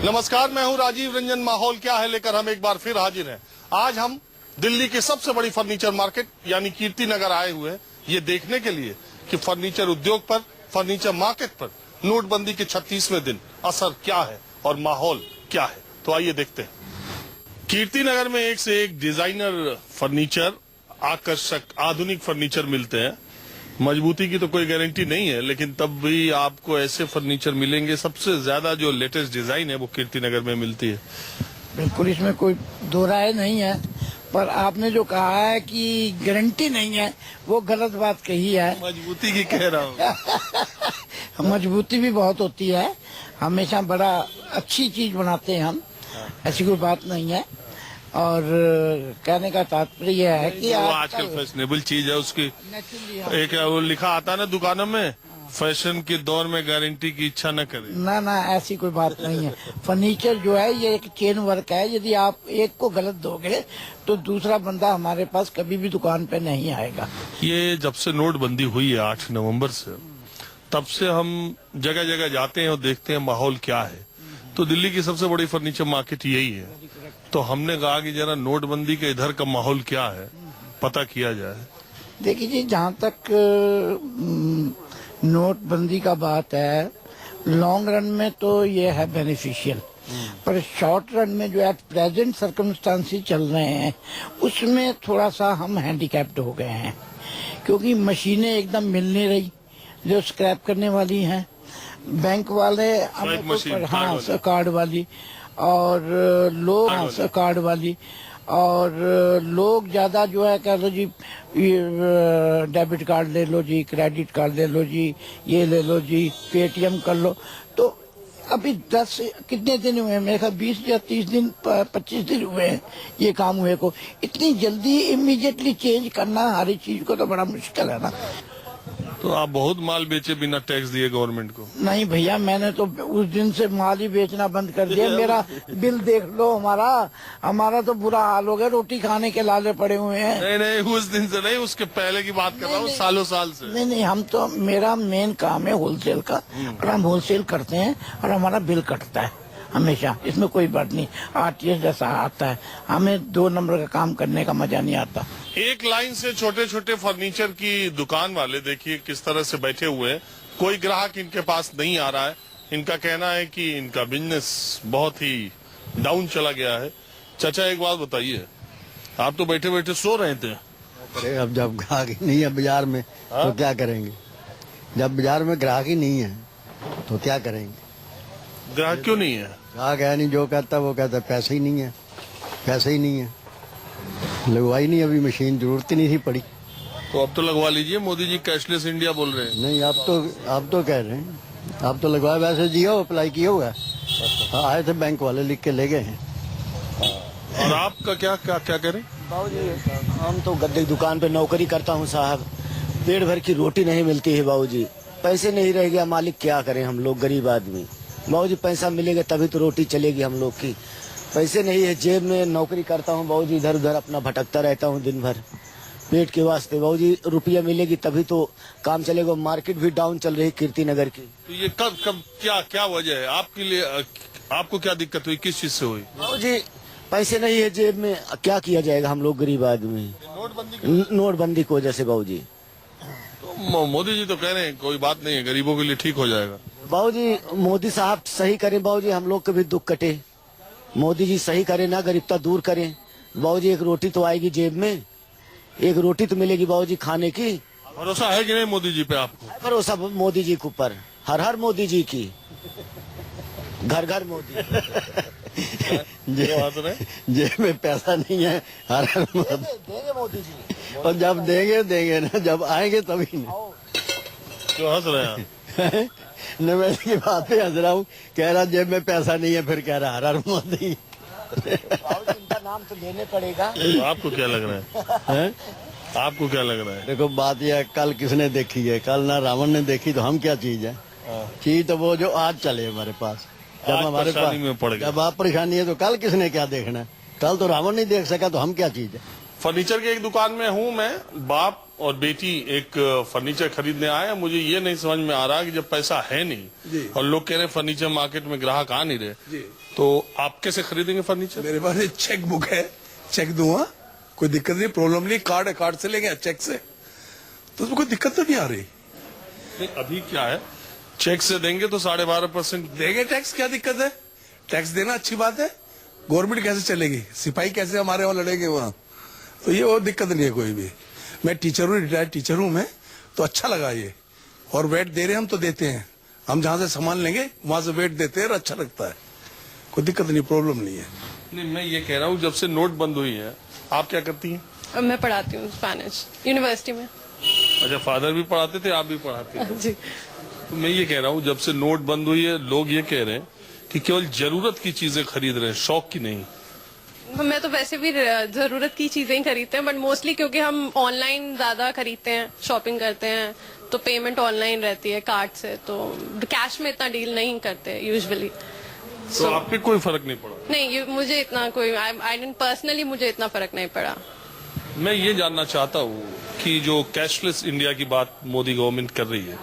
नमस्कार, मैं हूं राजीव रंजन। माहौल क्या है लेकर हम एक बार फिर हाजिर हैं। आज हम दिल्ली की सबसे बड़ी फर्नीचर मार्केट यानी कीर्ति नगर आए हुए हैं, ये देखने के लिए कि फर्नीचर उद्योग पर, फर्नीचर मार्केट पर नोटबंदी के 36वें दिन असर क्या है और माहौल क्या है। तो आइए देखते हैं। कीर्ति नगर में एक से एक डिजाइनर फर्नीचर, आकर्षक आधुनिक फर्नीचर मिलते हैं। मजबूती की तो कोई गारंटी नहीं है, लेकिन तब भी आपको ऐसे फर्नीचर मिलेंगे। सबसे ज्यादा जो लेटेस्ट डिजाइन है वो कीर्ति नगर में मिलती है। बिल्कुल, इसमें कोई दो राय नहीं है, पर आपने जो कहा है कि गारंटी नहीं है, वो गलत बात कही है। मजबूती की कह रहा हूँ। मजबूती भी बहुत होती है, हमेशा बड़ा अच्छी चीज बनाते हैं हम, ऐसी कोई बात नहीं है। और कहने का तात्पर्य है कि वो आजकल फैशनेबल चीज है, उसकी एक वो लिखा आता है ना दुकानों में, फैशन के दौर में गारंटी की इच्छा न करें। ना, ऐसी कोई बात नहीं है। फर्नीचर जो है ये एक चेन वर्क है, यदि आप एक को गलत दोगे तो दूसरा बंदा हमारे पास कभी भी दुकान पे नहीं आएगा। ये जब से नोटबंदी हुई है 8 नवंबर से, तब से हम जगह जगह जाते हैं और देखते हैं माहौल क्या है। तो दिल्ली की सबसे बड़ी फर्नीचर मार्केट यही है। तो हमने कहा कि जरा नोटबंदी के इधर का माहौल क्या है पता किया जाए। देखिए जी, जहाँ तक नोटबंदी का बात है, लॉन्ग रन में तो ये है बेनिफिशियल, पर शॉर्ट रन में जो एट प्रेजेंट सर्कमस्टांसेस चल रहे हैं उसमें थोड़ा सा हम हैंडीकैप्ड हो गए हैं, क्योंकि मशीनें एकदम मिल नहीं रही जो स्क्रैप करने वाली हैं। बैंक वाले कार्ड वाली और लोग कार्ड वाली, और लोग ज्यादा जो है कह लो जी, डेबिट कार्ड ले लो जी, क्रेडिट कार्ड ले लो जी, ये ले लो जी, पेटीएम कर लो। तो अभी 10 कितने दिन हुए हैं, मेरे ख्याल 20 या 30 दिन 25 दिन हुए हैं ये काम हुए को। इतनी जल्दी इमीडिएटली चेंज करना हर एक चीज को तो बड़ा मुश्किल है ना। तो आप बहुत माल बेचे बिना टैक्स दिए गवर्नमेंट को? नहीं भैया, मैंने तो उस दिन से माल ही बेचना बंद कर दिया। मेरा बिल देख लो, हमारा तो बुरा हाल हो गया, रोटी खाने के लाले पड़े हुए हैं। नहीं, उस दिन से नहीं, उसके पहले की बात कर रहा हूँ, सालों साल से। नहीं, हम तो, मेरा मेन काम है होलसेल का, और हम होलसेल करते हैं और हमारा बिल कटता है हमेशा, इसमें कोई बात नहीं। आरटीएस जैसा आता है, हमें 2 नंबर का काम करने का मजा नहीं आता। एक लाइन से छोटे छोटे फर्नीचर की दुकान वाले देखिए किस तरह से बैठे हुए हैं। कोई ग्राहक इनके पास नहीं आ रहा है। इनका कहना है कि इनका बिजनेस बहुत ही डाउन चला गया है। चाचा, एक बात बताइए, आप तो बैठे बैठे सो रहे थे। अरे अब जब ग्राहक ही नहीं है बाजार में तो क्या करेंगे? जब बाजार में ग्राहक ही नहीं है तो क्या करेंगे? ग्राहक क्यों नहीं है? ग्राहक है नहीं, जो कहता है वो कहता है पैसे ही नहीं है, पैसे ही नहीं है, लगवाई नहीं अभी मशीन, जरूरत ही नहीं थी पड़ी। तो अब तो लगवा लीजिए, मोदी जी कैशलेस इंडिया बोल रहे हैं। नहीं, आप तो कह रहे हैं, आप तो लगवाया, वैसे जिया अप्लाई किया हुआ है। आए थे बैंक वाले, लिख के ले गए हैं। और आपका क्या करें? बाबूजी, हम तो गद्दे की दुकान पे नौकरी करता हूँ साहब, पेट भर की रोटी नहीं मिलती है बाबूजी, पैसे नहीं रह गया, मालिक क्या करें, हम लोग गरीब आदमी। बाबूजी पैसा मिलेगा तभी तो रोटी चलेगी हम लोग की, पैसे नहीं है जेब में। नौकरी करता हूँ बाबूजी, इधर उधर अपना भटकता रहता हूँ दिन भर पेट के वास्ते। बाबूजी रुपया मिलेगी तभी तो काम चलेगा। मार्केट भी डाउन चल रही कीर्ति नगर की। तो ये कब क्या वजह है आपके लिए? आपको क्या दिक्कत हुई, किस चीज से हुई? बाबूजी पैसे नहीं है जेब में, क्या किया जाएगा, हम लोग गरीब आदमी। नोटबंदी की वजह से बाबूजी। तो मोदी जी तो कह रहे हैं कोई बात नहीं है, गरीबों के लिए ठीक हो जाएगा। बाबूजी मोदी साहब सही करें बाबूजी, हम लोग के भी दुख कटे। मोदी जी सही करें ना, गरीबता दूर करें बाबूजी। एक रोटी तो आएगी जेब में, एक रोटी तो मिलेगी बाबूजी खाने की। भरोसा है कि नहीं मोदी जी पे आपको? भरोसा मोदी जी के ऊपर, हर मोदी जी की, घर घर मोदी। जेब में पैसा नहीं है, हर देंगे मोदी जी, और जब देंगे ना, जब आएंगे तभी ना। क्यों हंस रहे हैं? मैं की बात पे हंस रहा हूँ, कह रहा जेब में पैसा नहीं है, फिर कह रहा हर मोदी। इनका नाम तो लेने पड़ेगा। तो आपको क्या लग रहा है? आपको क्या लग रहा है? देखो बात यह है, कल किसने देखी है? कल ना रावण ने देखी, तो हम क्या चीज है? चीज तो वो जो आज चले हमारे पास, जब हमारे पास, जब आप परेशानी है तो कल किसने क्या देखना है? कल तो रावण नहीं देख सका, तो हम क्या चीज है? फर्नीचर की एक दुकान में हूँ मैं। बाप और बेटी एक फर्नीचर खरीदने आए, मुझे ये नहीं समझ में आ रहा कि जब पैसा है नहीं और लोग कह रहे हैं फर्नीचर मार्केट में ग्राहक आ नहीं रहे, तो आप कैसे खरीदेंगे फर्नीचर? मेरे पास एक चेक बुक है, चेक दूंगा, कोई दिक्कत नहीं, प्रॉब्लम नहीं। कार्ड है, कार्ड से लेंगे, चेक से, तो उसमें कोई दिक्कत तो नहीं आ रही। नहीं, अभी क्या है, चेक से देंगे तो 12.5% देंगे टैक्स, क्या दिक्कत है? टैक्स देना अच्छी बात है। गवर्नमेंट कैसे चलेगी, सिपाही कैसे हमारे वहाँ लड़ेंगे वहाँ, तो ये और दिक्कत नहीं है कोई भी। मैं टीचर हूँ, रिटायर्ड टीचर हूँ मैं, तो अच्छा लगा ये। और वेट दे रहे हैं हम तो देते हैं, हम जहाँ से सामान लेंगे वहां से वेट देते हैं और अच्छा लगता है, कोई दिक्कत नहीं, प्रॉब्लम नहीं है। नहीं, मैं ये कह रहा हूँ जब से नोट बंद हुई है, आप क्या करती हैं? मैं पढ़ाती हूँ स्पेनिश यूनिवर्सिटी में। अच्छा, फादर भी पढ़ाते थे, आप भी पढ़ाते थे? जी। तो मैं ये कह रहा हूँ जब से नोट बंद हुई है, लोग ये कह रहे हैं कि केवल जरूरत की चीजें खरीद रहे हैं, शौक की नहीं। मैं तो वैसे भी जरूरत की चीजें ही खरीदते हैं, बट मोस्टली क्योंकि हम ऑनलाइन ज्यादा खरीदते हैं, शॉपिंग करते हैं, तो पेमेंट ऑनलाइन रहती है कार्ड से, तो कैश में इतना डील नहीं करते यूजुअली। तो आप पे कोई फर्क नहीं पड़ा? नहीं, मुझे इतना कोई आई डिडंट पर्सनली, मुझे इतना फर्क नहीं पड़ा। मैं ये जानना चाहता हूँ कि जो कैशलेस इंडिया की बात मोदी गवर्नमेंट कर रही है,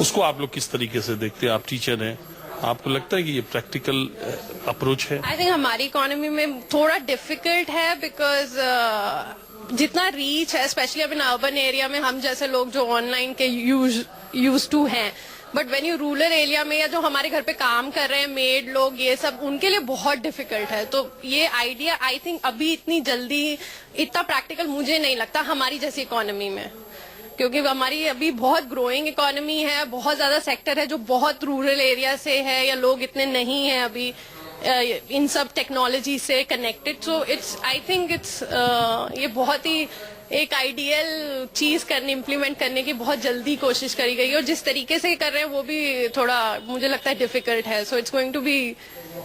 उसको आप लोग किस तरीके से देखते हैं? आप टीचर हैं, आपको लगता है कि ये प्रैक्टिकल अप्रोच है? आई थिंक हमारी इकोनॉमी में थोड़ा डिफिकल्ट है, बिकॉज जितना रीच है, स्पेशली अब इन अर्बन एरिया में, हम जैसे लोग जो ऑनलाइन के यूज टू हैं, but when you rural area में या जो हमारे घर पे काम कर रहे हैं मेड लोग, ये सब उनके लिए बहुत डिफिकल्ट है। तो ये आइडिया आई थिंक अभी इतनी जल्दी इतना प्रैक्टिकल मुझे नहीं लगता हमारी जैसी इकोनॉमी में, क्योंकि हमारी अभी बहुत ग्रोइंग इकोनॉमी है, बहुत ज्यादा सेक्टर है जो बहुत रूरल एरिया से है या लोग इतने नहीं हैं अभी इन सब टेक्नोलॉजी से connected. So it's I think it's ये बहुत ही एक आइडियल चीज इम्प्लीमेंट करने की बहुत जल्दी कोशिश करी गई है, और जिस तरीके से कर रहे हैं वो भी थोड़ा मुझे लगता है डिफिकल्ट है। So it's going to be,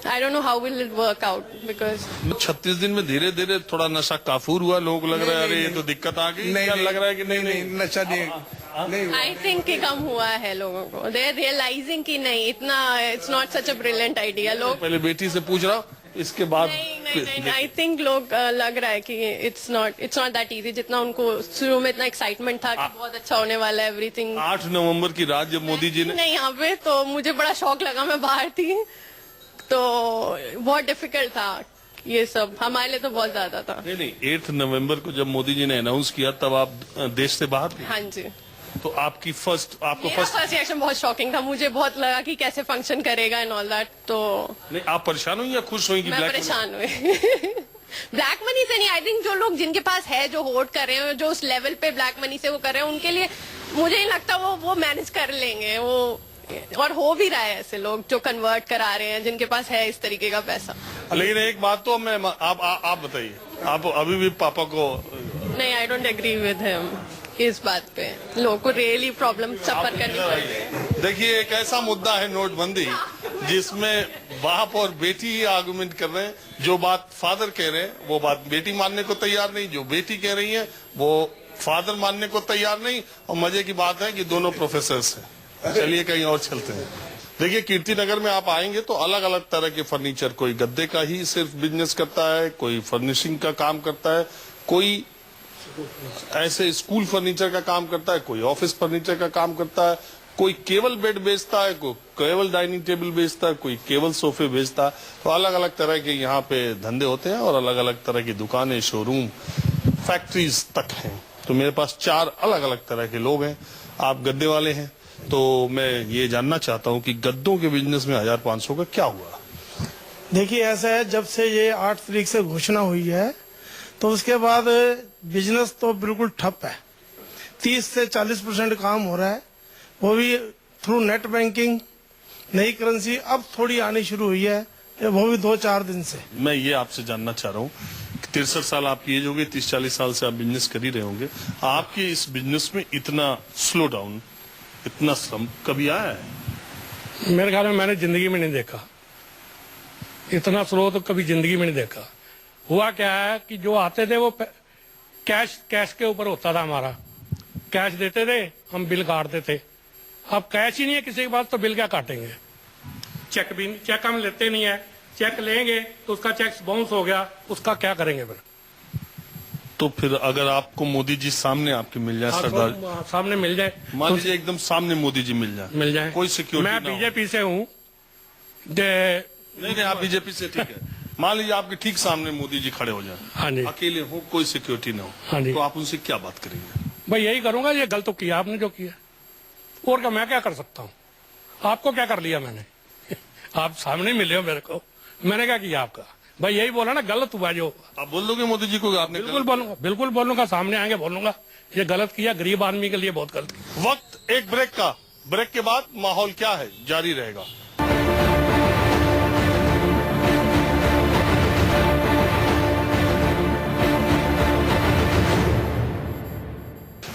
I don't know how will it work out, because 36 दिन में धीरे धीरे थोड़ा नशा काफूर हुआ, लोग लग रहा है अरे ये तो दिक्कत आ गई, क्या लग रहा है कि नहीं नशा नहीं। आई थिंक कि कम हुआ है लोगों को, दे आर रियलाइजिंग कि नहीं इतना, it's not such a brilliant idea. लोग पहले बेटी से पूछ रहा हूँ, इसके बाद नहीं, आई थिंक लोग लग रहा है कि इट्स नॉट दैट इजी जितना उनको शुरू में इतना एक्साइटमेंट था कि बहुत अच्छा होने वाला है एवरीथिंग। 8 नवंबर की रात जब मोदी जी ने नहीं यहाँ पे, तो मुझे बड़ा शौक लगा, मैं बाहर थी, तो बहुत डिफिकल्ट था ये सब, हमारे लिए तो बहुत ज्यादा था। नहीं 8 नवंबर को जब मोदी जी ने अनाउंस किया तब आप देश से बाहर थे? हाँ जी। तो आपको फर्स्ट रिएक्शन बहुत शॉकिंग था, मुझे बहुत लगा कि कैसे फंक्शन करेगा एंड ऑल दैट। तो नहीं, आप परेशान हुई या खुश हुई? मैं परेशान हुई ब्लैक मनी से नहीं, आई थिंक जो लोग जिनके पास है, जो होल्ड कर रहे हैं, जो उस लेवल पे ब्लैक मनी से वो कर रहे हैं, उनके लिए मुझे नहीं लगता वो मैनेज कर लेंगे वो, और हो भी रहा है ऐसे लोग जो कन्वर्ट करा रहे हैं जिनके पास है इस तरीके का पैसा। लेकिन एक बात तो मैं आप बताइए, आप अभी भी पापा को? नहीं, I don't agree with him इस बात पे, लोगों को रियली प्रॉब्लम सफर करनी पड़ती। देखिए, एक ऐसा मुद्दा है नोटबंदी जिसमें बाप और बेटी ही आर्गुमेंट कर रहे हैं। जो बात फादर कह रहे हैं वो बात बेटी मानने को तैयार नहीं, जो बेटी कह रही है वो फादर मानने को तैयार नहीं, और मजे की बात है कि दोनों प्रोफेसर्स हैं। चलिए कहीं और चलते हैं। देखिए, कीर्ति नगर में आप आएंगे तो अलग अलग तरह के फर्नीचर, कोई गद्दे का ही सिर्फ बिजनेस करता है, कोई फर्निशिंग का काम करता है, कोई ऐसे स्कूल फर्नीचर का काम करता है, कोई ऑफिस फर्नीचर का काम करता है, कोई केवल बेड बेचता है, कोई केवल डाइनिंग टेबल बेचता है, कोई केवल सोफे बेचता है। तो अलग अलग तरह के यहाँ पे धंधे होते हैं और अलग अलग तरह की दुकानें, शोरूम, फैक्ट्रीज तक हैं। तो मेरे पास 4 अलग अलग तरह के लोग हैं। आप गद्दे वाले हैं, तो मैं ये जानना चाहता हूँ कि गद्दों के बिजनेस में 1500 का क्या हुआ? देखिए, ऐसा है, जब से ये 8 तारीख से घोषणा हुई है तो उसके बाद बिजनेस तो बिल्कुल ठप है। 30 से 40% काम हो रहा है, वो भी थ्रू नेट बैंकिंग। नई करेंसी अब थोड़ी आनी शुरू हुई है, वो भी 2-4 दिन से। मैं ये आपसे जानना चाह रहा हूँ, 63 साल आपकी एज हो गई, 30-40 साल से आप बिजनेस कर ही रहे होंगे, आपके इस बिजनेस में इतना स्लो डाउन, इतना श्रम कभी आया है? मेरे ख्याल में मैंने जिंदगी में नहीं देखा इतना स्लो, तो कभी जिंदगी में नहीं देखा। हुआ क्या है कि जो आते थे वो कैश के ऊपर होता था, हमारा कैश देते थे, हम बिल काटते थे। अब कैश ही नहीं है किसी के पास, तो बिल क्या काटेंगे? चेक हम लेते नहीं है, चेक लेंगे तो उसका चेक बाउंस हो गया, उसका क्या करेंगे फिर? तो फिर अगर आपको मोदी जी सामने आपके मिल जाए, सरदार सामने मिल जाए, मान लीजिए एकदम सामने मोदी जी मिल जाए, कोई सिक्योरिटी मैं बीजेपी से हूँ। नहीं, आप बीजेपी से, ठीक है। मान लीजिए आपके ठीक सामने मोदी जी खड़े हो जाए, हाँ जी, अकेले हो, कोई सिक्योरिटी ना हो, हाँ जी, तो आप उनसे क्या बात करेंगे? भाई यही करूंगा, ये गलत तो किया आपने जो किया, और क्या मैं क्या कर सकता हूँ? आपको क्या कर लिया मैंने? आप सामने मिले हो मेरे को, मैंने क्या किया आपका? भाई यही बोला ना, गलत हुआ जो। आप बोल दोगे मोदी जी को आपने? बिल्कुल बोलूंगा, सामने आएंगे बोलूंगा ये गलत किया, गरीब आदमी के लिए बहुत गलत किया। वक्त एक ब्रेक का, ब्रेक के बाद माहौल क्या है जारी रहेगा।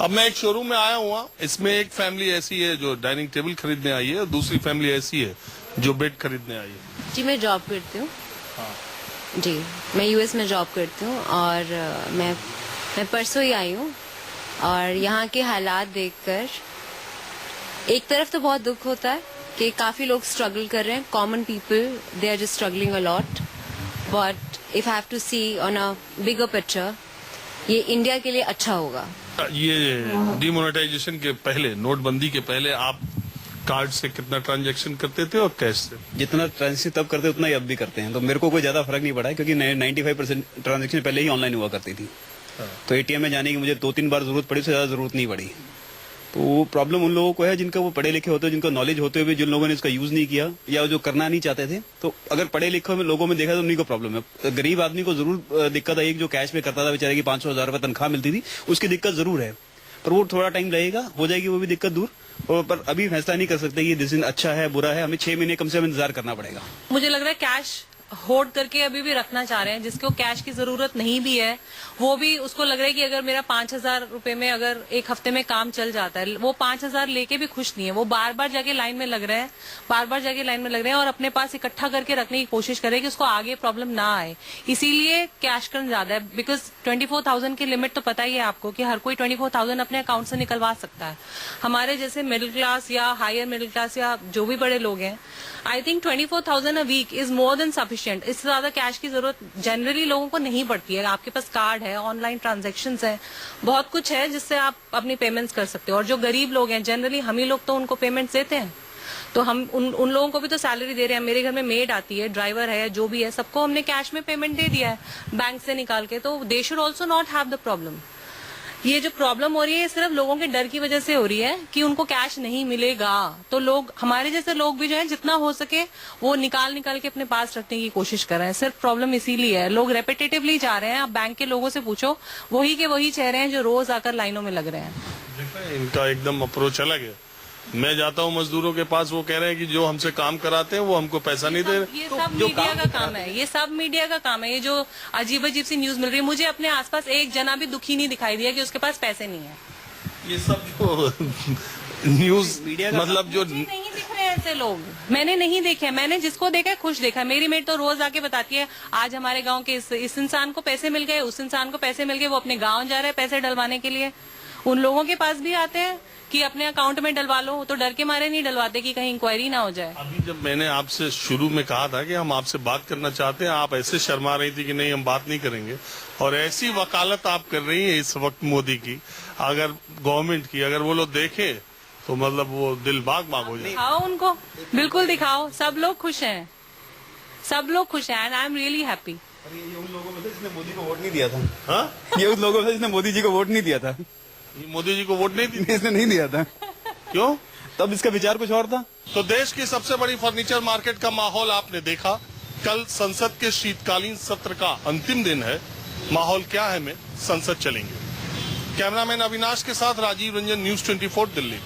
अब मैं एक शोरूम में आया हुआ, इसमें एक फैमिली ऐसी है जो डाइनिंग टेबल खरीदने आई है और दूसरी फैमिली ऐसी है जो बेड खरीदने आई है। जी मैं जॉब करती हूँ। जी मैं यूएस में जॉब करती हूँ और मैं परसों ही आई हूँ और यहाँ के हालात देखकर एक तरफ तो बहुत दुख होता है कि काफी लोग स्ट्रगल कर रहे हैं, common people they are just struggling a lot, but if I have to see on a bigger picture ये इंडिया के लिए अच्छा होगा। ये डिमोनेटाइजेशन के पहले, नोटबंदी के पहले आप कार्ड से कितना ट्रांजैक्शन करते थे और कैश से? जितना ट्रांजेक्शन तब करते उतना ही अब भी करते हैं, तो मेरे को कोई ज्यादा फर्क नहीं पड़ा है क्योंकि 95% ट्रांजेक्शन पहले ही ऑनलाइन हुआ करती थी। तो एटीएम में जाने की मुझे 2-3 बार जरूरत पड़ी, उससे ज्यादा जरूरत नहीं पड़ी। तो वो प्रॉब्लम उन लोगों को है जिनका वो पढ़े लिखे होते हैं, जिनको नॉलेज होते हुए जिन लोगों ने इसका यूज नहीं किया या जो करना नहीं चाहते थे। तो अगर पढ़े लिखे लोगों में देखा तो उन्हीं को प्रॉब्लम है। गरीब आदमी को जरूर दिक्कत है, एक जो कैश में करता था बेचारे की 500-1000 रुपए तनख्वाह मिलती थी, उसकी दिक्कत जरूर है, पर वो थोड़ा टाइम लगेगा, हो जाएगी वो भी दिक्कत दूर। और पर अभी फैसला नहीं कर सकते कि डिसीजन अच्छा है बुरा है, हमें 6 महीने कम से कम इंतजार करना पड़ेगा। मुझे लग रहा है कैश होल्ड करके अभी भी रखना चाह रहे हैं, जिसको कैश की जरूरत नहीं भी है वो भी उसको लग रहा है कि अगर मेरा 5000 रुपए में अगर एक हफ्ते में काम चल जाता है, वो 5000 लेके भी खुश नहीं है, वो बार बार जाके लाइन में लग रहे हैं, और अपने पास इकट्ठा करके रखने की कोशिश कर रहे हैं कि उसको आगे प्रॉब्लम ना आए, इसीलिए कैश करना ज्यादा है। बिकॉज 24,000 की लिमिट तो पता ही है आपको कि हर कोई 24,000 अपने अकाउंट से निकलवा सकता है। हमारे जैसे मिडिल क्लास या हायर मिडिल क्लास या जो भी बड़े लोग हैं, I think 24,000 a week is more than sufficient. इससे ज्यादा कैश की जरूरत जनरली लोगों को नहीं पड़ती है। आपके पास कार्ड है, ऑनलाइन ट्रांजैक्शंस है, बहुत कुछ है जिससे आप अपनी पेमेंट्स कर सकते हो। और जो गरीब लोग हैं, जनरली हम ही लोग तो उनको पेमेंट्स देते हैं, तो हम उन लोगों को भी तो सैलरी दे रहे हैं। मेरे घर में मेड आती है, ड्राइवर है, जो भी है, सबको हमने कैश में पेमेंट दे दिया है बैंक से निकाल के, तो they should also not have the problem. ये जो प्रॉब्लम हो रही है सिर्फ लोगों के डर की वजह से हो रही है कि उनको कैश नहीं मिलेगा, तो लोग, हमारे जैसे लोग भी जो है जितना हो सके वो निकाल के अपने पास रखने की कोशिश कर रहे हैं। सिर्फ प्रॉब्लम इसीलिए है, लोग रेपिटेटिवली जा रहे हैं। आप बैंक के लोगों से पूछो, वही के वही चेहरे हैं जो रोज आकर लाइनों में लग रहे हैं। इनका एकदम अप्रोच अलग है। मैं जाता हूँ मजदूरों के पास, वो कह रहे हैं कि जो हमसे काम कराते हैं वो हमको पैसा नहीं दे रहे। ये सब मीडिया का काम है, ये सब मीडिया का काम है। ये जो अजीब अजीब सी न्यूज मिल रही है, मुझे अपने आसपास एक जना भी दुखी नहीं दिखाई दिया कि उसके पास पैसे नहीं है। ये सब जो न्यूज मतलब जो नहीं दिख रहे हैं ऐसे लोग, मैंने नहीं देखे। मैंने जिसको देखा है खुश देखा है। मेरी मेट तो रोज आके बताती है, आज हमारे गाँव के इस इंसान को पैसे मिल गए, उस इंसान को पैसे मिल गए, वो अपने गाँव जा रहे हैं पैसे डलवाने के लिए। उन लोगों के पास भी आते हैं कि अपने अकाउंट में डलवा लो, तो डर के मारे नहीं डलवाते कि कहीं इंक्वायरी ना हो जाए। अभी जब मैंने आपसे शुरू में कहा था कि हम आपसे बात करना चाहते हैं, आप ऐसे शर्मा रही थी कि नहीं हम बात नहीं करेंगे, और ऐसी वकालत आप कर रही हैं इस वक्त मोदी की, अगर गवर्नमेंट की, अगर वो लोग देखें तो मतलब वो दिल बाग हो जाए। दिखाओ उनको, बिल्कुल दिखाओ। सब लोग खुश हैं, सब लोग खुश हैं, and I am really happy. ये उन लोगों में से जिसने मोदी को वोट नहीं दिया था। हाँ? ये उन लोगों में से जिसने मोदी जी को वोट नहीं दिया था। मोदी जी को वोट नहीं दी? इसने नहीं दिया था। क्यों? तब इसका विचार कुछ और था। तो देश की सबसे बड़ी फर्नीचर मार्केट का माहौल आपने देखा। कल संसद के शीतकालीन सत्र का अंतिम दिन है। माहौल क्या है में संसद चलेंगे। कैमरामैन अविनाश के साथ राजीव रंजन, न्यूज 24 दिल्ली।